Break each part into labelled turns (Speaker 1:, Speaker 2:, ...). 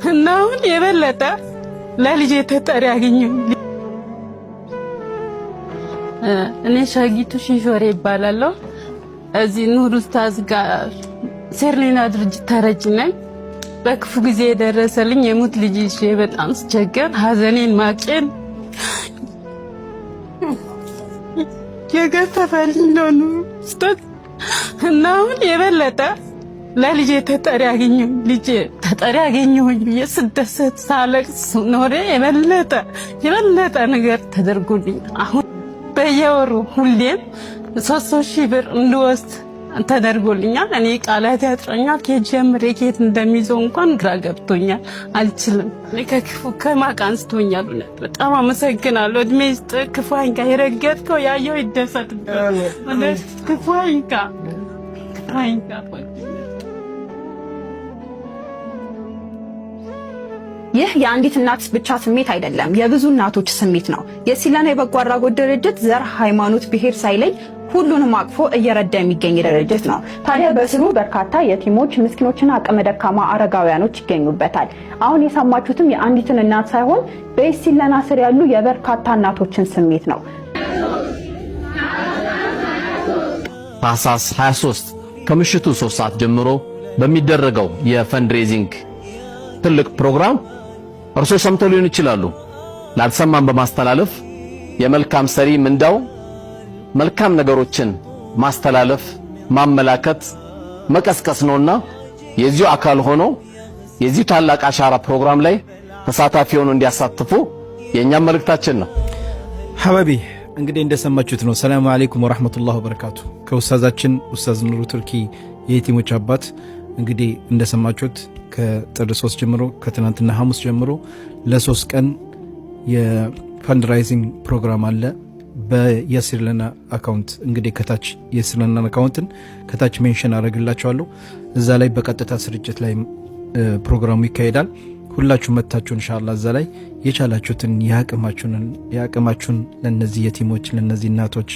Speaker 1: እና አሁን የበለጠ ለልጄ ተጠሪ ያገኘው እኔ ሻጊቱ ሽሾሬ ይባላለሁ። እዚህ ኑር ኡስታዝ ጋር ሴርሊና ድርጅት ተረጂ ነኝ። በክፉ ጊዜ የደረሰልኝ የሙት ልጅ ይዤ በጣም ስቸገር ሀዘኔን ማቄን የገፈፈልኝ ነው ኡስታዝ እና አሁን የበለጠ ለልጄ ተጠሪ ያገኘው ልጄ ተጠሪ ያገኘሁኝ ብዬ ስደሰት ሳለቅስ ኖሬ የበለጠ ነገር ተደርጎልኝ አሁን በየወሩ ሁሌም 300,000 ብር እንድወስድ ተደርጎልኛል። እኔ ቃላት ያጥረኛል። ከጀምሬ ከየት እንደሚይዘው እንኳን ግራ ገብቶኛል። አልችልም። እኔ ከክፉ ከማቅ አንስቶኛል። በጣም አመሰግናለሁ። እድሜ ይስጥ። ክፉ አይንካ። የረገጥከው ያየው ይደሰትበት። ክፉ አይንካ።
Speaker 2: ይህ የአንዲት እናት ብቻ ስሜት አይደለም፣ የብዙ እናቶች ስሜት ነው። የሲለና የበጎ አድራጎት ድርጅት ዘር፣ ሃይማኖት፣ ብሔር ሳይለይ ሁሉንም አቅፎ እየረዳ የሚገኝ ድርጅት ነው። ታዲያ በስሩ በርካታ የቲሞች፣ ምስኪኖችና አቅመ ደካማ አረጋውያኖች ይገኙበታል። አሁን የሰማችሁትም የአንዲትን እናት ሳይሆን በሲለና ስር ያሉ የበርካታ እናቶችን ስሜት ነው።
Speaker 3: ታህሳስ 23 ከምሽቱ 3 ሰዓት ጀምሮ በሚደረገው የፈንድሬዚንግ ትልቅ ፕሮግራም እርሶ ሰምተው ሊሆን ይችላሉ። ላልሰማን በማስተላለፍ የመልካም ሰሪ ምንዳው መልካም ነገሮችን ማስተላለፍ፣ ማመላከት፣ መቀስቀስ ነውና የዚሁ አካል ሆኖ የዚሁ ታላቅ አሻራ ፕሮግራም ላይ ተሳታፊ ሆኖ እንዲያሳትፉ የኛም መልእክታችን ነው።
Speaker 4: ሐባቢ እንግዲህ እንደሰማችሁት ነው። ሰላም አለይኩም ወራህመቱላሂ ወበረካቱ። ከኡስታዛችን ኡስታዝ ኑሩ ቱርኪ የየቲሞች አባት እንግዲህ እንደሰማችሁት ከጥር 3 ጀምሮ ከትናንትና ሐሙስ ጀምሮ ለ3 ቀን የፈንድራይዚንግ ፕሮግራም አለ በየሲለና አካውንት። እንግዲህ ከታች የሲለና አካውንትን ከታች ሜንሽን አደርግላችኋለሁ። እዛ ላይ በቀጥታ ስርጭት ላይ ፕሮግራሙ ይካሄዳል። ሁላችሁ መታችሁ ኢንሻአላህ እዛ ላይ የቻላችሁትን ያቅማችሁን ለነዚህ የቲሞች ለነዚህ እናቶች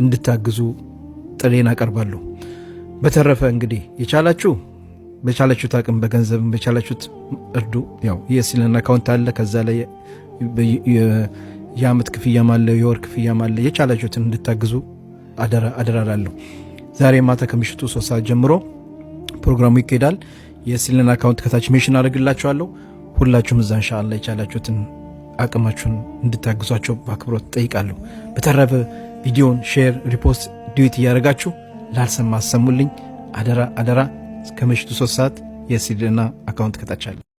Speaker 4: እንድታግዙ ጥሬን አቀርባለሁ። በተረፈ እንግዲህ በቻላችሁት አቅም በገንዘብም በቻላችሁት እርዱ። ያው የሲለና አካውንት አለ። ከዛ ላይ የአመት ክፍያም አለ፣ የወር ክፍያም አለ። የቻላችሁትን እንድታግዙ አደራላለሁ። ዛሬ ማታ ከምሽቱ 3 ሰዓት ጀምሮ ፕሮግራሙ ይካሄዳል። የሲለና አካውንት ከታች ሜንሽን አደርግላችኋለሁ። ሁላችሁም እዛ ኢንሻአላህ የቻላችሁትን አቅማችሁን እንድታግዟቸው በአክብሮት ጠይቃለሁ። በተረፈ ቪዲዮን ሼር፣ ሪፖስት፣ ዲዩት እያደረጋችሁ ላልሰማ አሰሙልኝ። አደራ። ከምሽቱ 3 ሰዓት የሲለና አካውንት ከታች አለ።